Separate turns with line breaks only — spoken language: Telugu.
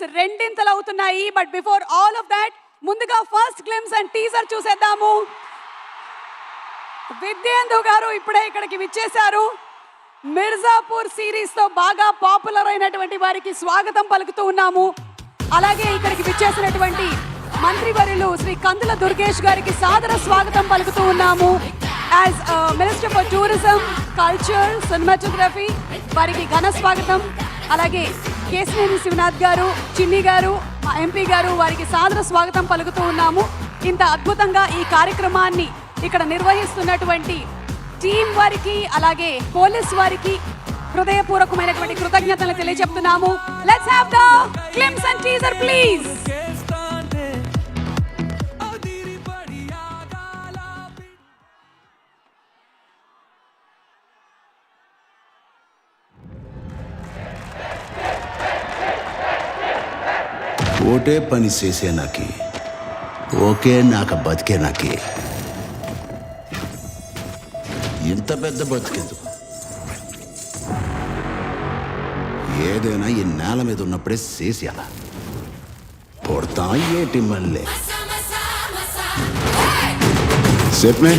వ్యూస్ రెండింతలు అవుతున్నాయి. But before all of that ముందుగా ఫస్ట్ గ్లిమ్స్ అండ్ టీజర్ చూసేద్దాము. విద్యేందు గారు ఇప్పుడే ఇక్కడికి విచ్చేశారు. మిర్జాపూర్ సిరీస్ తో బాగా పాపులర్ అయినటువంటి వారికి స్వాగతం పలుకుతూ ఉన్నాము. అలాగే ఇక్కడికి విచ్చేసినటువంటి మంత్రివర్యులు శ్రీ కందుల దుర్గేష్ గారికి సాదర స్వాగతం పలుకుతూ ఉన్నాము. As minister for tourism, culture, cinematography వారికి ఘన స్వాగతం. అలాగే కేశినేని శివనాథ్ గారు, చిన్ని గారు, మా ఎంపీ గారు వారికి సాదర స్వాగతం పలుకుతూ ఉన్నాము. ఇంత అద్భుతంగా ఈ కార్యక్రమాన్ని ఇక్కడ నిర్వహిస్తున్నటువంటి టీం వారికి అలాగే పోలీస్ వారికి హృదయపూర్వకమైనటువంటి కృతజ్ఞతలు తెలియజెప్తున్నాము. Let's have the glimpse and teaser please.
ఓటే పని చేసే నాకి ఓకే నాక బతికే నాకి ఇంత పెద్ద బతికేందుకు? ఏదైనా ఈ నేల మీద ఉన్నప్పుడే చేసేయాల. పొడతా ఏటి మళ్ళీ చెప్పే